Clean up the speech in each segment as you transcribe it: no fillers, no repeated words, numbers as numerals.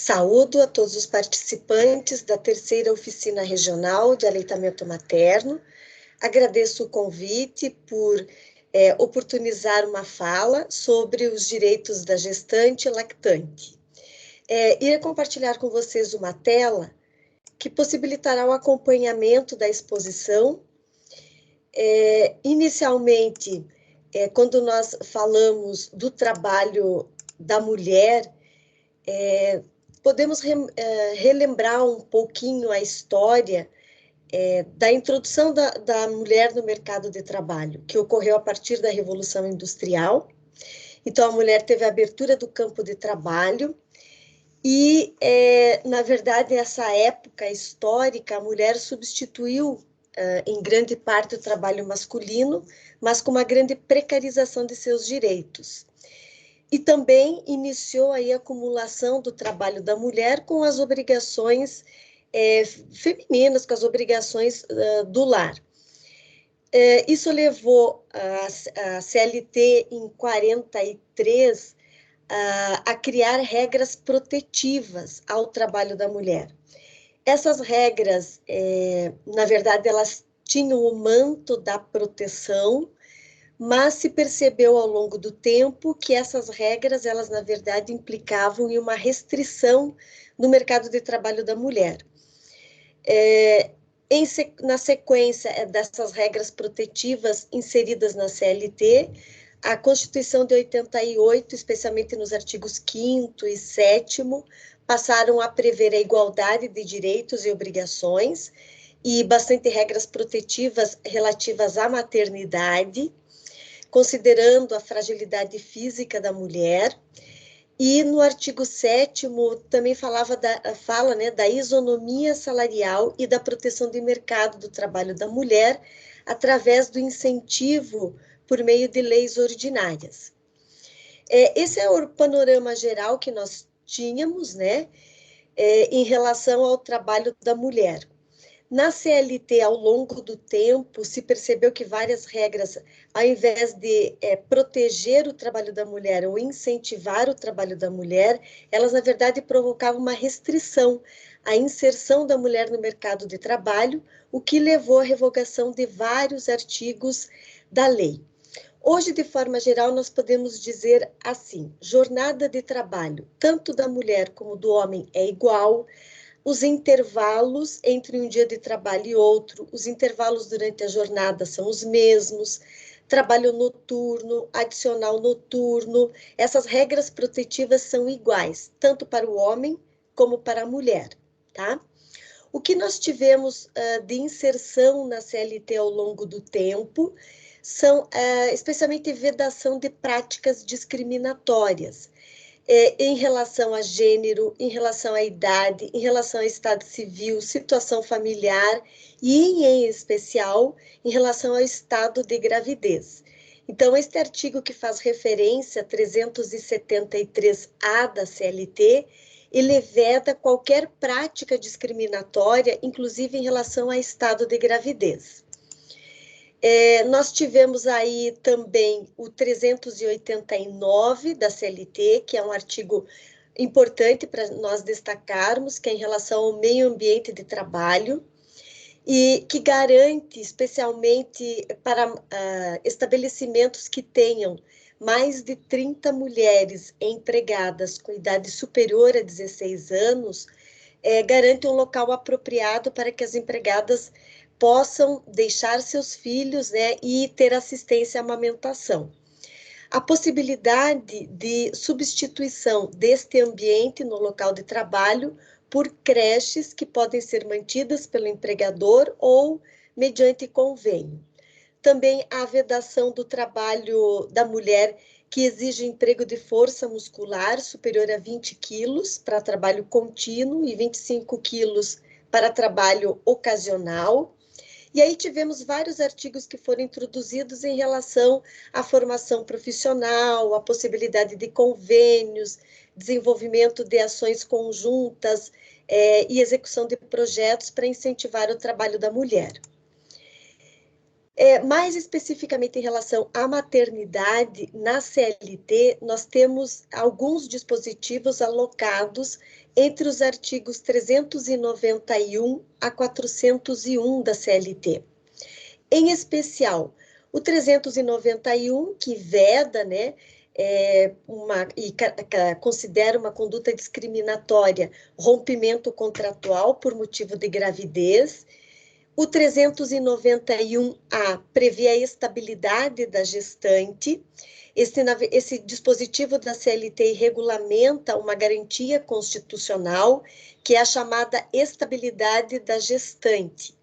Saúdo a todos os participantes da terceira oficina regional de aleitamento materno. Agradeço o convite por oportunizar uma fala sobre os direitos da gestante e lactante. Irei compartilhar com vocês uma tela que possibilitará o acompanhamento da exposição. Inicialmente, quando nós falamos do trabalho da mulher, podemos relembrar um pouquinho a história da introdução da mulher no mercado de trabalho, que ocorreu a partir da Revolução Industrial. Então, a mulher teve a abertura do campo de trabalho e, na verdade, nessa época histórica, a mulher substituiu, em grande parte, o trabalho masculino, mas com uma grande precarização de seus direitos. E também iniciou aí a acumulação do trabalho da mulher com as obrigações femininas, com as obrigações do lar. Isso levou a CLT, em 43, a criar regras protetivas ao trabalho da mulher. Essas regras, na verdade, elas tinham o manto da proteção, mas se percebeu ao longo do tempo que essas regras, elas na verdade implicavam em uma restrição no mercado de trabalho da mulher. Na sequência dessas regras protetivas inseridas na CLT, a Constituição de 88, especialmente nos artigos 5º e 7º, passaram a prever a igualdade de direitos e obrigações e bastante regras protetivas relativas à maternidade, considerando a fragilidade física da mulher. E no artigo 7º também fala da isonomia salarial e da proteção de mercado do trabalho da mulher através do incentivo por meio de leis ordinárias. Esse é o panorama geral que nós tínhamos, né, em relação ao trabalho da mulher. Na CLT, ao longo do tempo, se percebeu que várias regras, ao invés de proteger o trabalho da mulher ou incentivar o trabalho da mulher, elas, na verdade, provocavam uma restrição à inserção da mulher no mercado de trabalho, o que levou à revogação de vários artigos da lei. Hoje, de forma geral, nós podemos dizer assim: jornada de trabalho, tanto da mulher como do homem, é igual. Os intervalos entre um dia de trabalho e outro, os intervalos durante a jornada são os mesmos, trabalho noturno, adicional noturno, essas regras protetivas são iguais, tanto para o homem como para a mulher, tá? O que nós tivemos de inserção na CLT ao longo do tempo são especialmente vedação de práticas discriminatórias, em relação a gênero, em relação à idade, em relação ao estado civil, situação familiar e, em especial, em relação ao estado de gravidez. Então, este artigo que faz referência a 373-A da CLT, ele veda qualquer prática discriminatória, inclusive em relação ao estado de gravidez. Nós tivemos aí também o 389 da CLT, que é um artigo importante para nós destacarmos, que é em relação ao meio ambiente de trabalho, e que garante, especialmente para estabelecimentos que tenham mais de 30 mulheres empregadas com idade superior a 16 anos, garante um local apropriado para que as empregadas possam deixar seus filhos, né, e ter assistência à amamentação. A possibilidade de substituição deste ambiente no local de trabalho por creches que podem ser mantidas pelo empregador ou mediante convênio. Também a vedação do trabalho da mulher que exige emprego de força muscular superior a 20 quilos para trabalho contínuo e 25 quilos para trabalho ocasional. E aí tivemos vários artigos que foram introduzidos em relação à formação profissional, a possibilidade de convênios, desenvolvimento de ações conjuntas e execução de projetos para incentivar o trabalho da mulher. Mais especificamente em relação à maternidade, na CLT, nós temos alguns dispositivos alocados entre os artigos 391 a 401 da CLT. Em especial, o 391, que veda, né, considera uma conduta discriminatória, rompimento contratual por motivo de gravidez. O 391A prevê a estabilidade da gestante. Esse dispositivo da CLT regulamenta uma garantia constitucional, que é a chamada estabilidade da gestante.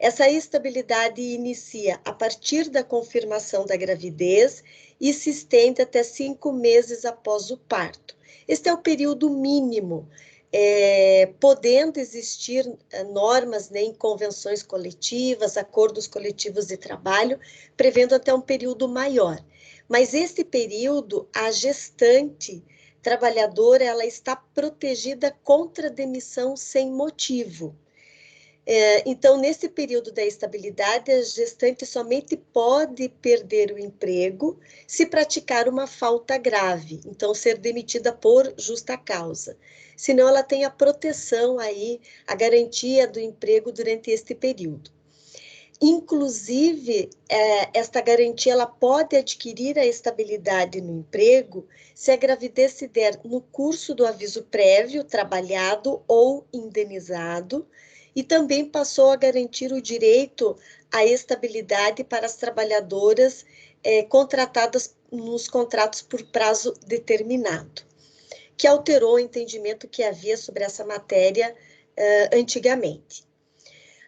Essa estabilidade inicia a partir da confirmação da gravidez e se estende até 5 meses após o parto. Este é o período mínimo, podendo existir normas, né, em convenções coletivas, acordos coletivos de trabalho, prevendo até um período maior. Mas esse período, a gestante trabalhadora, ela está protegida contra demissão sem motivo. Então, nesse período da estabilidade, a gestante somente pode perder o emprego se praticar uma falta grave, então ser demitida por justa causa. Senão, ela tem a proteção aí, a garantia do emprego durante este período. Inclusive, esta garantia ela pode adquirir a estabilidade no emprego se a gravidez se der no curso do aviso prévio, trabalhado ou indenizado, e também passou a garantir o direito à estabilidade para as trabalhadoras contratadas nos contratos por prazo determinado, que alterou o entendimento que havia sobre essa matéria antigamente.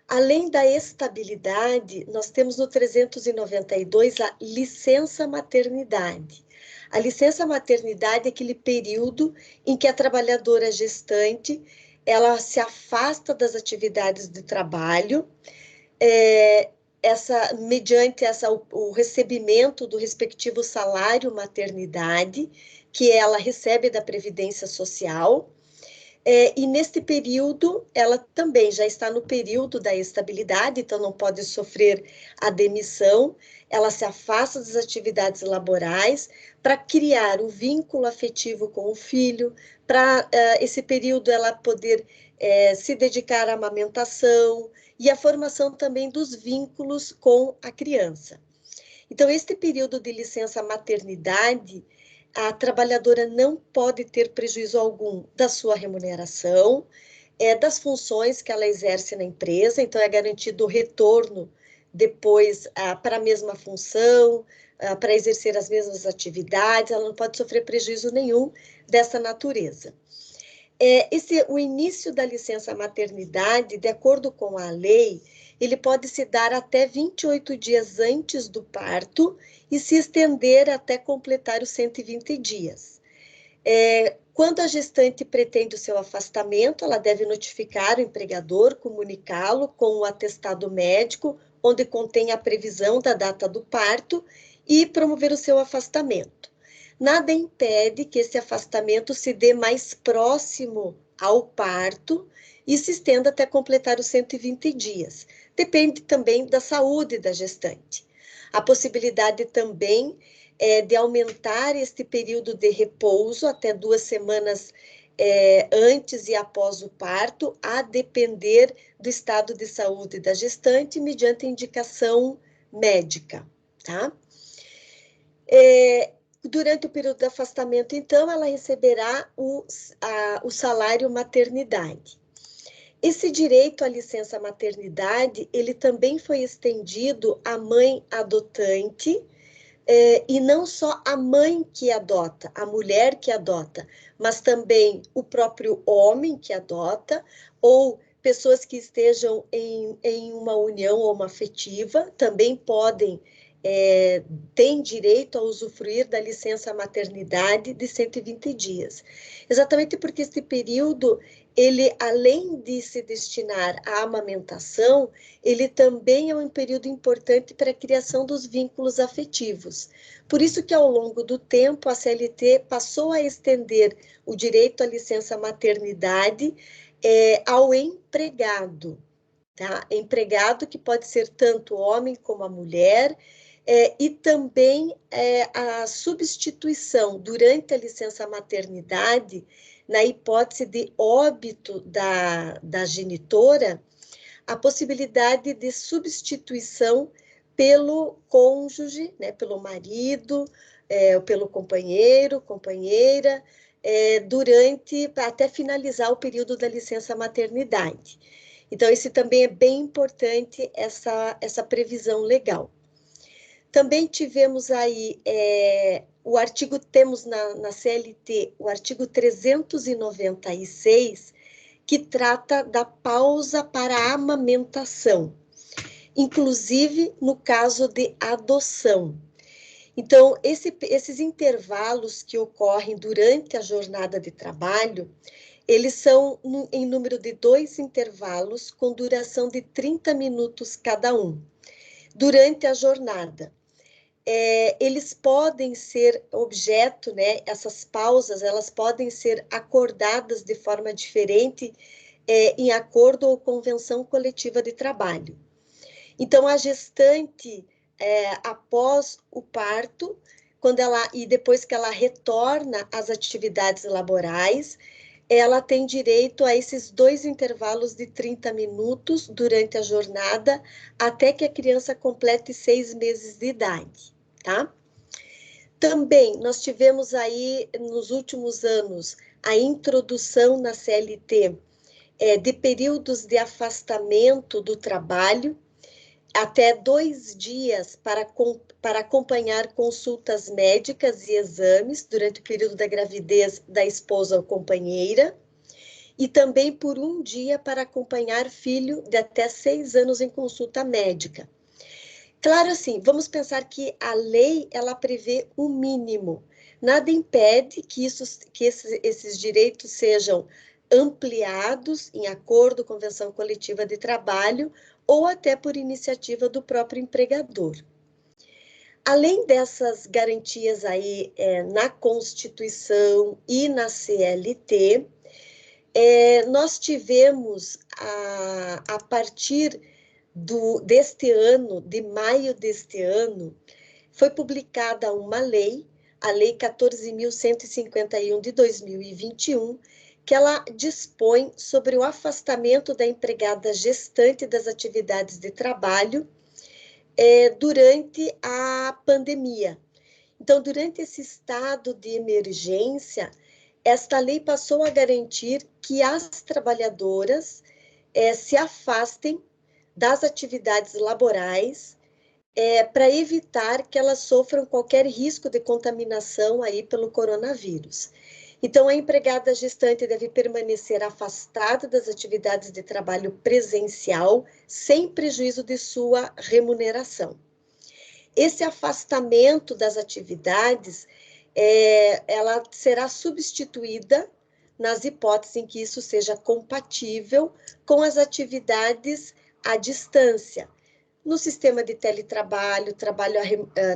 Além da estabilidade, nós temos no 392 a licença maternidade. A licença maternidade é aquele período em que a trabalhadora gestante ela se afasta das atividades de trabalho, mediante o recebimento do respectivo salário maternidade, que ela recebe da Previdência Social. E neste período, ela também já está no período da estabilidade, então não pode sofrer a demissão, ela se afasta das atividades laborais para criar o vínculo afetivo com o filho, para esse período ela poder se dedicar à amamentação e à formação também dos vínculos com a criança. Então, este período de licença maternidade, a trabalhadora não pode ter prejuízo algum da sua remuneração, das funções que ela exerce na empresa, então é garantido o retorno depois para a mesma função, para exercer as mesmas atividades, ela não pode sofrer prejuízo nenhum dessa natureza. O início da licença maternidade, de acordo com a lei, ele pode se dar até 28 dias antes do parto e se estender até completar os 120 dias. Quando a gestante pretende o seu afastamento, ela deve notificar o empregador, comunicá-lo com o atestado médico, onde contém a previsão da data do parto, e promover o seu afastamento. Nada impede que esse afastamento se dê mais próximo ao parto e se estenda até completar os 120 dias. Depende também da saúde da gestante. A possibilidade também de aumentar este período de repouso até 2 semanas antes e após o parto, a depender do estado de saúde da gestante, mediante indicação médica, tá? Durante o período de afastamento, então, ela receberá o salário maternidade. Esse direito à licença maternidade, ele também foi estendido à mãe adotante, e não só a mãe que adota, a mulher que adota, mas também o próprio homem que adota, ou pessoas que estejam em uma união homoafetiva, também têm direito a usufruir da licença maternidade de 120 dias. Exatamente porque este período, ele, além de se destinar à amamentação, ele também é um período importante para a criação dos vínculos afetivos. Por isso que, ao longo do tempo, a CLT passou a estender o direito à licença maternidade ao empregado. tá? Empregado que pode ser tanto homem como a mulher, e também a substituição durante a licença maternidade, na hipótese de óbito da genitora, a possibilidade de substituição pelo cônjuge, né, pelo marido, ou pelo companheiro, companheira, durante, até finalizar o período da licença maternidade. Então, esse também é bem importante, essa previsão legal. Também tivemos aí temos na CLT o artigo 396, que trata da pausa para a amamentação, inclusive no caso de adoção. Então, esses intervalos que ocorrem durante a jornada de trabalho, eles são em número de 2 intervalos, com duração de 30 minutos cada um, durante a jornada. Eles podem ser objeto, né, essas pausas, elas podem ser acordadas de forma diferente, em acordo ou convenção coletiva de trabalho. Então, a gestante, após o parto, e depois que ela retorna às atividades laborais, ela tem direito a esses 2 intervalos de 30 minutos durante a jornada, até que a criança complete 6 meses de idade, tá? Também, nós tivemos aí, nos últimos anos, a introdução na CLT de períodos de afastamento do trabalho, até 2 dias para acompanhar consultas médicas e exames durante o período da gravidez da esposa ou companheira, e também por 1 dia para acompanhar filho de até 6 anos em consulta médica. Claro, assim, vamos pensar que a lei, ela prevê o mínimo. Nada impede que esses direitos sejam ampliados em acordo com a convenção coletiva de trabalho ou até por iniciativa do próprio empregador. Além dessas garantias aí na Constituição e na CLT, nós tivemos, a partir deste ano, de maio deste ano, foi publicada uma lei, a Lei 14.151 de 2021, que ela dispõe sobre o afastamento da empregada gestante das atividades de trabalho durante a pandemia. Então, durante esse estado de emergência, esta lei passou a garantir que as trabalhadoras se afastem das atividades laborais para evitar que elas sofram qualquer risco de contaminação aí pelo coronavírus. Então, a empregada gestante deve permanecer afastada das atividades de trabalho presencial, sem prejuízo de sua remuneração. Esse afastamento das atividades, ela será substituída nas hipóteses em que isso seja compatível com as atividades à distância, no sistema de teletrabalho,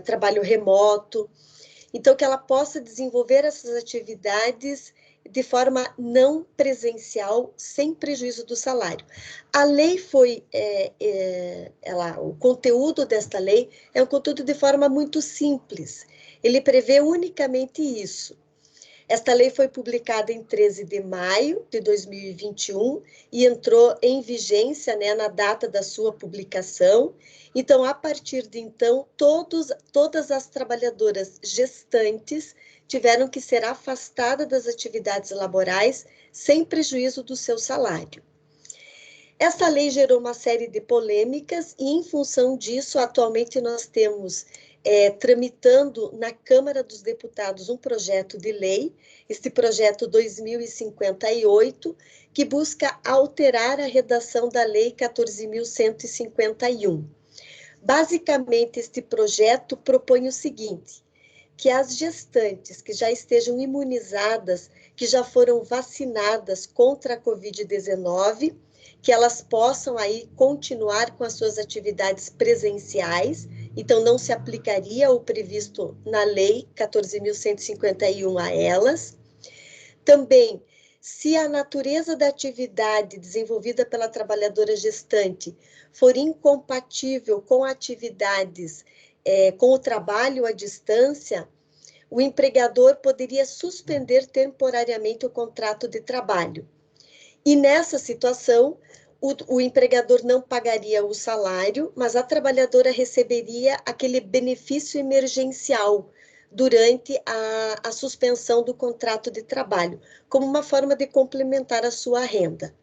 trabalho remoto. Então, que ela possa desenvolver essas atividades de forma não presencial, sem prejuízo do salário. A lei foi, o conteúdo desta lei é um conteúdo de forma muito simples. Ele prevê unicamente isso. Esta lei foi publicada em 13 de maio de 2021 e entrou em vigência, né, na data da sua publicação. Então, a partir de então, todas as trabalhadoras gestantes tiveram que ser afastadas das atividades laborais sem prejuízo do seu salário. Essa lei gerou uma série de polêmicas e, em função disso, atualmente nós temos tramitando na Câmara dos Deputados um projeto de lei, este projeto 2058, que busca alterar a redação da Lei 14.151. Basicamente, este projeto propõe o seguinte: que as gestantes que já estejam imunizadas, que já foram vacinadas contra a Covid-19, que elas possam aí continuar com as suas atividades presenciais. Então, não se aplicaria o previsto na Lei 14.151 a elas. Também Se a natureza da atividade desenvolvida pela trabalhadora gestante for incompatível com atividades, com o trabalho à distância, o empregador poderia suspender temporariamente o contrato de trabalho. E nessa situação, o empregador não pagaria o salário, mas a trabalhadora receberia aquele benefício emergencial durante a suspensão do contrato de trabalho, como uma forma de complementar a sua renda.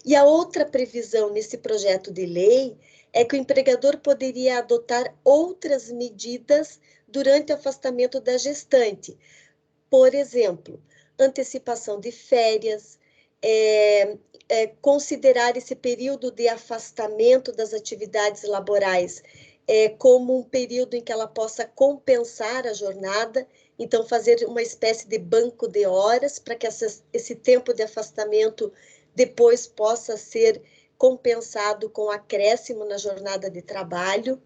E a outra previsão nesse projeto de lei é que o empregador poderia adotar outras medidas durante o afastamento da gestante. Por exemplo, antecipação de férias, considerar esse período de afastamento das atividades laborais como um período em que ela possa compensar a jornada, então fazer uma espécie de banco de horas para que esse tempo de afastamento depois possa ser compensado com acréscimo na jornada de trabalho,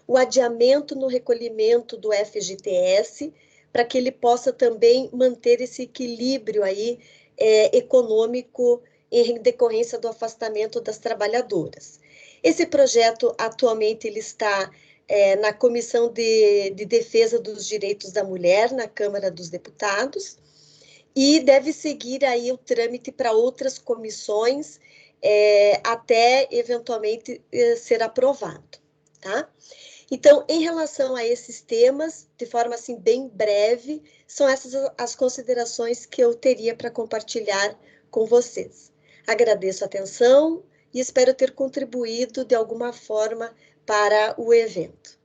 o adiamento no recolhimento do FGTS, para que ele possa também manter esse equilíbrio aí econômico em decorrência do afastamento das trabalhadoras. Esse projeto, atualmente, ele está na Comissão de Defesa dos Direitos da Mulher, na Câmara dos Deputados, e deve seguir aí o trâmite para outras comissões, até, eventualmente, ser aprovado, tá? Então, em relação a esses temas, de forma assim bem breve, são essas as considerações que eu teria para compartilhar com vocês. Agradeço a atenção e espero ter contribuído de alguma forma para o evento.